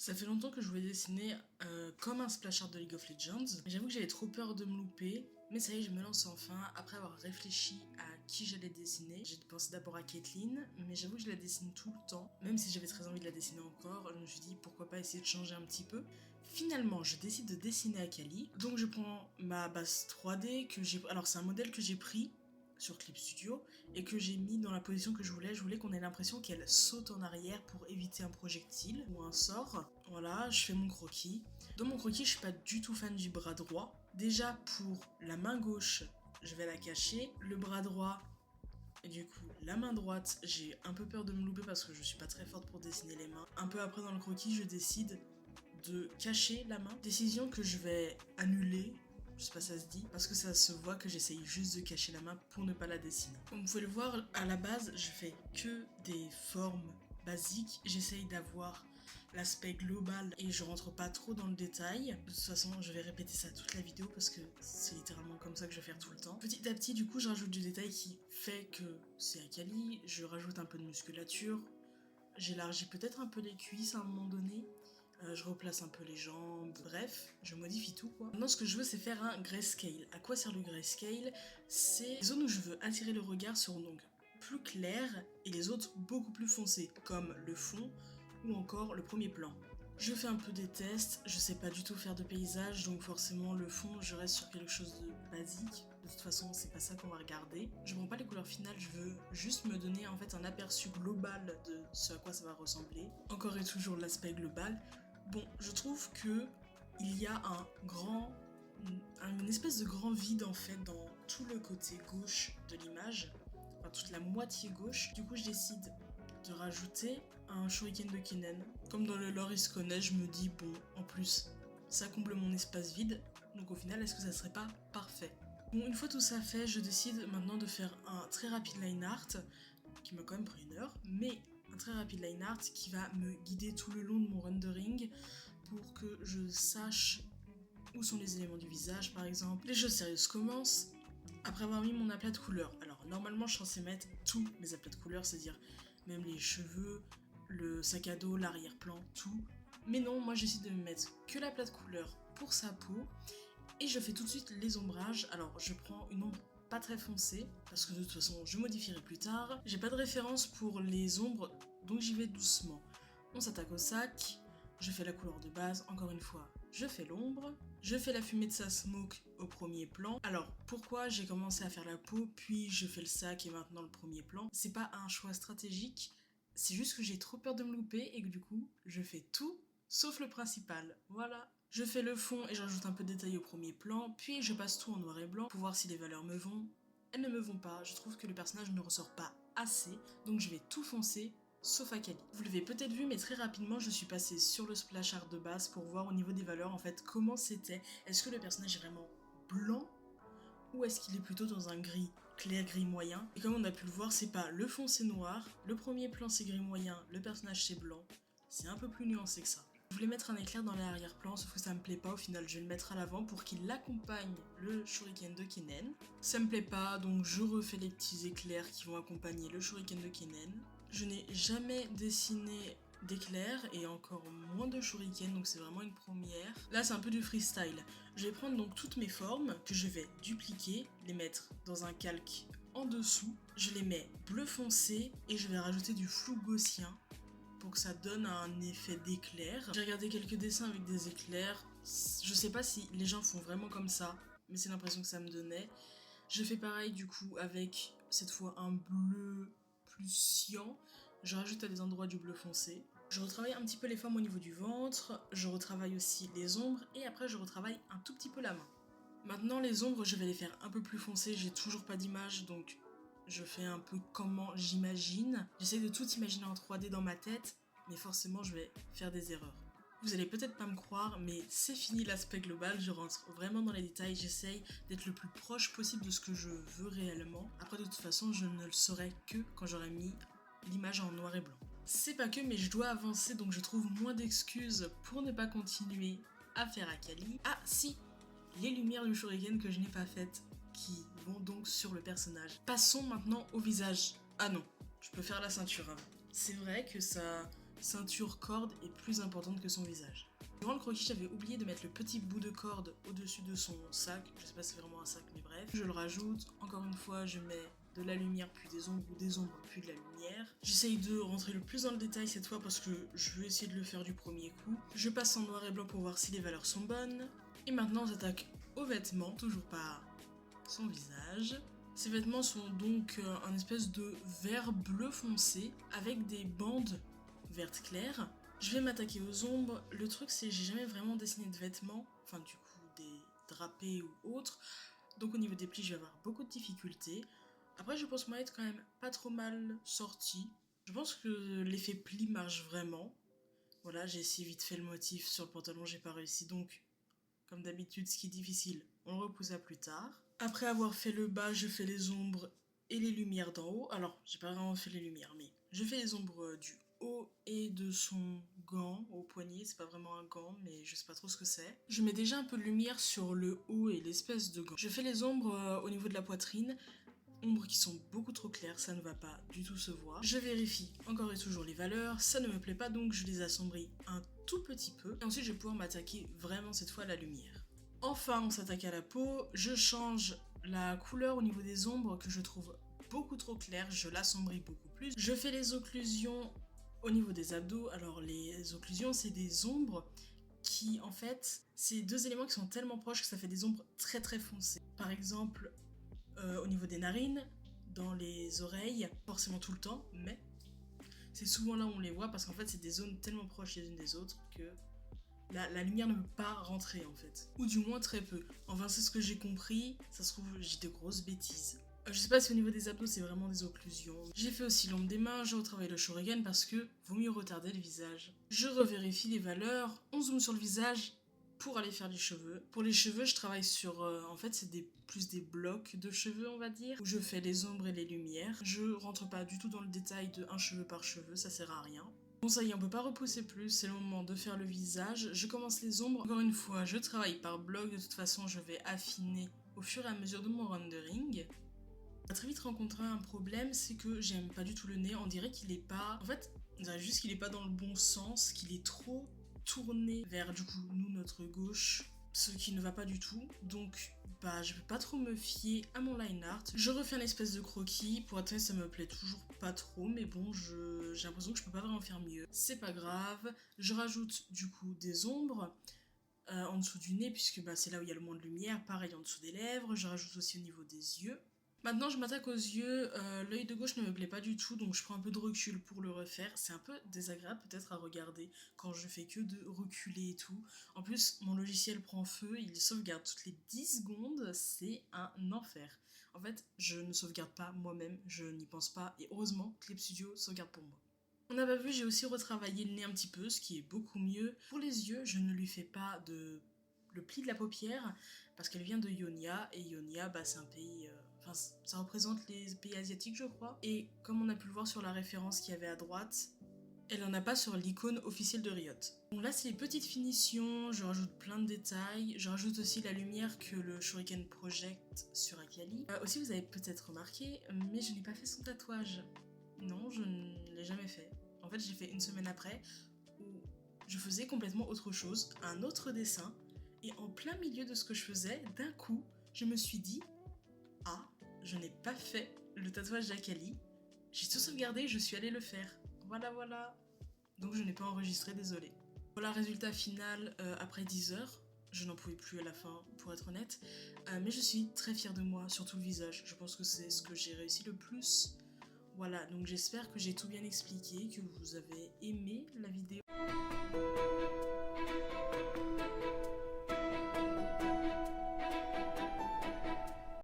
Ça fait longtemps que je voulais dessiner comme un splash art de League of Legends. J'avoue que j'avais trop peur de me louper, mais ça y est, je me lance enfin. Après avoir réfléchi à qui j'allais dessiner, j'ai pensé d'abord à Caitlyn, mais j'avoue que je la dessine tout le temps. Même si j'avais très envie de la dessiner encore, je me suis dit pourquoi pas essayer de changer un petit peu. Finalement, je décide de dessiner Akali. Donc je prends ma base 3D que j'ai... Alors c'est un modèle que j'ai pris sur Clip Studio et que j'ai mis dans la position que je voulais. Je voulais qu'on ait l'impression qu'elle saute en arrière pour éviter un projectile ou un sort. Voilà, je fais mon croquis. Dans mon croquis, je suis pas du tout fan du bras droit. Déjà pour la main gauche, je vais la cacher. Le bras droit, et du coup, la main droite, j'ai un peu peur de me louper parce que je suis pas très forte pour dessiner les mains. Un peu après dans le croquis, je décide de cacher la main. Décision que je vais annuler. Je sais pas si ça se dit, parce que ça se voit que j'essaye juste de cacher la main pour ne pas la dessiner. Comme vous pouvez le voir, à la base, je fais que des formes basiques. J'essaye d'avoir l'aspect global et je rentre pas trop dans le détail. De toute façon, je vais répéter ça toute la vidéo parce que c'est littéralement comme ça que je vais faire tout le temps. Petit à petit, du coup, je rajoute du détail qui fait que c'est Akali. Je rajoute un peu de musculature. J'élargis peut-être un peu les cuisses à un moment donné. Je replace un peu les jambes, bref, je modifie tout quoi. Maintenant ce que je veux c'est faire un grayscale. À quoi sert le grayscale? C'est les zones où je veux attirer le regard seront donc plus claires et les autres beaucoup plus foncées, comme le fond ou encore le premier plan. Je fais un peu des tests, je sais pas du tout faire de paysage, donc forcément le fond je reste sur quelque chose de basique. De toute façon c'est pas ça qu'on va regarder. Je prends pas les couleurs finales, je veux juste me donner en fait un aperçu global de ce à quoi ça va ressembler. Encore et toujours l'aspect global. Bon, je trouve que il y a une espèce de grand vide en fait dans tout le côté gauche de l'image, enfin toute la moitié gauche. Du coup, je décide de rajouter un shuriken de Kennen. Comme dans le lore, il se connaît, je me dis bon, en plus, ça comble mon espace vide. Donc au final, est-ce que ça serait pas parfait? Bon, une fois tout ça fait, je décide maintenant de faire un très rapide line art qui m'a quand même pris 1 heure, mais un très rapide line art qui va me guider tout le long de mon rendering pour que je sache où sont les éléments du visage par exemple. Les choses sérieuses commencent après avoir mis mon aplat de couleurs. Alors normalement je suis censée mettre tous mes aplats de couleurs, c'est-à-dire même les cheveux, le sac à dos, l'arrière-plan, tout. Mais non, moi j'essaie de me mettre que l'aplat de couleurs pour sa peau et je fais tout de suite les ombrages. Alors je prends une ombre pas très foncée, parce que de toute façon je modifierai plus tard. J'ai pas de référence pour les ombres, donc j'y vais doucement. On s'attaque au sac, je fais la couleur de base, encore une fois, je fais l'ombre, je fais la fumée de sa smoke au premier plan. Alors pourquoi j'ai commencé à faire la peau, puis je fais le sac et maintenant le premier plan? C'est pas un choix stratégique, c'est juste que j'ai trop peur de me louper et que du coup je fais tout sauf le principal, voilà. Je fais le fond et je rajoute un peu de détail au premier plan, puis je passe tout en noir et blanc pour voir si les valeurs me vont. Elles ne me vont pas, je trouve que le personnage ne ressort pas assez, donc je vais tout foncer, sauf Akali. Vous l'avez peut-être vu, mais très rapidement je suis passée sur le splash art de base pour voir au niveau des valeurs en fait comment c'était. Est-ce que le personnage est vraiment blanc ou est-ce qu'il est plutôt dans un gris clair, gris moyen? Et comme on a pu le voir, c'est pas le fond c'est noir, le premier plan c'est gris moyen, le personnage c'est blanc, c'est un peu plus nuancé que ça. Je voulais mettre un éclair dans l'arrière-plan, sauf que ça me plaît pas, au final je vais le mettre à l'avant pour qu'il accompagne le shuriken de Kennen. Ça me plaît pas, donc je refais les petits éclairs qui vont accompagner le shuriken de Kennen. Je n'ai jamais dessiné d'éclairs et encore moins de shuriken, donc c'est vraiment une première. Là c'est un peu du freestyle. Je vais prendre donc toutes mes formes que je vais dupliquer, les mettre dans un calque en dessous. Je les mets bleu foncé et je vais rajouter du flou gaussien pour que ça donne un effet d'éclair. J'ai regardé quelques dessins avec des éclairs. Je sais pas si les gens font vraiment comme ça, mais c'est l'impression que ça me donnait. Je fais pareil du coup avec cette fois un bleu plus cyan. Je rajoute à des endroits du bleu foncé. Je retravaille un petit peu les formes au niveau du ventre. Je retravaille aussi les ombres et après je retravaille un tout petit peu la main. Maintenant les ombres je vais les faire un peu plus foncées. J'ai toujours pas d'image donc je fais un peu comment j'imagine. J'essaie de tout imaginer en 3D dans ma tête, mais forcément je vais faire des erreurs. Vous allez peut-être pas me croire, mais c'est fini l'aspect global, je rentre vraiment dans les détails, j'essaye d'être le plus proche possible de ce que je veux réellement. Après de toute façon, je ne le saurai que quand j'aurai mis l'image en noir et blanc. C'est pas que, mais je dois avancer, donc je trouve moins d'excuses pour ne pas continuer à faire Akali. Ah si, les lumières du shuriken que je n'ai pas faites, qui vont donc sur le personnage. Passons maintenant au visage. Ah non, je peux faire la ceinture avant. C'est vrai que ça ceinture corde est plus importante que son visage. Durant le croquis, j'avais oublié de mettre le petit bout de corde au-dessus de son sac. Je sais pas si c'est vraiment un sac, mais bref. Je le rajoute. Encore une fois, je mets de la lumière puis des ombres ou des ombres puis de la lumière. J'essaye de rentrer le plus dans le détail cette fois parce que je veux essayer de le faire du premier coup. Je passe en noir et blanc pour voir si les valeurs sont bonnes. Et maintenant, on s'attaque aux vêtements, toujours pas son visage. Ces vêtements sont donc un espèce de vert bleu foncé avec des bandes vertes claires. Je vais m'attaquer aux ombres. Le truc c'est que j'ai jamais vraiment dessiné de vêtements, enfin du coup des drapés ou autres. Donc au niveau des plis je vais avoir beaucoup de difficultés. Après je pense moi être quand même pas trop mal sorti. Je pense que l'effet pli marche vraiment. Voilà, j'ai essayé vite fait le motif sur le pantalon, j'ai pas réussi donc comme d'habitude ce qui est difficile on le repousse à plus tard. Après avoir fait le bas je fais les ombres et les lumières d'en haut. Alors j'ai pas vraiment fait les lumières mais je fais les ombres du haut et de son gant au poignet, c'est pas vraiment un gant mais je sais pas trop ce que c'est. Je mets déjà un peu de lumière sur le haut et l'espèce de gant. Je fais les ombres au niveau de la poitrine, ombres qui sont beaucoup trop claires, ça ne va pas du tout se voir. Je vérifie encore et toujours les valeurs, ça ne me plaît pas donc je les assombris un tout petit peu. Et ensuite je vais pouvoir m'attaquer vraiment cette fois à la lumière. Enfin on s'attaque à la peau, je change la couleur au niveau des ombres que je trouve beaucoup trop claire, je l'assombris beaucoup plus. Je fais les occlusions au niveau des abdos. Alors les occlusions c'est des ombres qui en fait, c'est deux éléments qui sont tellement proches que ça fait des ombres très très foncées. Par exemple au niveau des narines, dans les oreilles, forcément tout le temps, mais c'est souvent là où on les voit parce qu'en fait c'est des zones tellement proches les unes des autres que la lumière ne peut pas rentrer en fait. Ou du moins très peu. Enfin c'est ce que j'ai compris, ça se trouve j'ai de grosses bêtises. Je sais pas si au niveau des abdos c'est vraiment des occlusions. J'ai fait aussi l'ombre des mains, je retravaille le shuriken parce que vaut mieux retarder le visage. Je revérifie les valeurs, on zoome sur le visage pour aller faire les cheveux. Pour les cheveux je travaille sur, en fait c'est plus des blocs de cheveux on va dire, où je fais les ombres et les lumières. Je rentre pas du tout dans le détail de un cheveu par cheveu, ça sert à rien. Bon ça y est, on peut pas repousser plus, c'est le moment de faire le visage. Je commence les ombres. Encore une fois, je travaille par bloc, de toute façon je vais affiner au fur et à mesure de mon rendering. On a très vite rencontré un problème, c'est que j'aime pas du tout le nez, on dirait qu'il est pas... En fait, on dirait juste qu'il est pas dans le bon sens, qu'il est trop tourné vers du coup nous, notre gauche, ce qui ne va pas du tout. Donc bah je peux pas trop me fier à mon line art. Je refais un espèce de croquis, pour être honnête ça me plaît toujours pas trop, mais bon j'ai l'impression que je peux pas vraiment faire mieux. C'est pas grave, je rajoute du coup des ombres en dessous du nez puisque bah, c'est là où il y a le moins de lumière, pareil en dessous des lèvres, je rajoute aussi au niveau des yeux. Maintenant je m'attaque aux yeux, l'œil de gauche ne me plaît pas du tout donc je prends un peu de recul pour le refaire. C'est un peu désagréable peut-être à regarder quand je fais que de reculer et tout. En plus mon logiciel prend feu, il sauvegarde toutes les 10 secondes, c'est un enfer. En fait je ne sauvegarde pas moi-même, je n'y pense pas et heureusement Clip Studio sauvegarde pour moi. On n'a pas vu, j'ai aussi retravaillé le nez un petit peu, ce qui est beaucoup mieux. Pour les yeux, je ne lui fais pas le pli de la paupière parce qu'elle vient de Ionia et Ionia bah, c'est un pays... Enfin, ça représente les pays asiatiques je crois. Et comme on a pu le voir sur la référence qu'il y avait à droite, elle en a pas sur l'icône officielle de Riot. Bon là c'est les petites finitions, je rajoute plein de détails, je rajoute aussi la lumière que le Shuriken projette sur Akali. Aussi vous avez peut-être remarqué, mais je n'ai pas fait son tatouage. Non, je ne l'ai jamais fait. En fait, j'ai fait une semaine après où je faisais complètement autre chose, un autre dessin, et en plein milieu de ce que je faisais, d'un coup, je me suis dit « Ah, je n'ai pas fait le tatouage d'Akali. » J'ai tout sauvegardé, je suis allée le faire. Voilà, voilà. Donc je n'ai pas enregistré, désolée. Voilà, résultat final après 10 heures. Je n'en pouvais plus à la fin, pour être honnête. Mais je suis très fière de moi, surtout le visage. Je pense que c'est ce que j'ai réussi le plus. Voilà, donc j'espère que j'ai tout bien expliqué, que vous avez aimé la vidéo.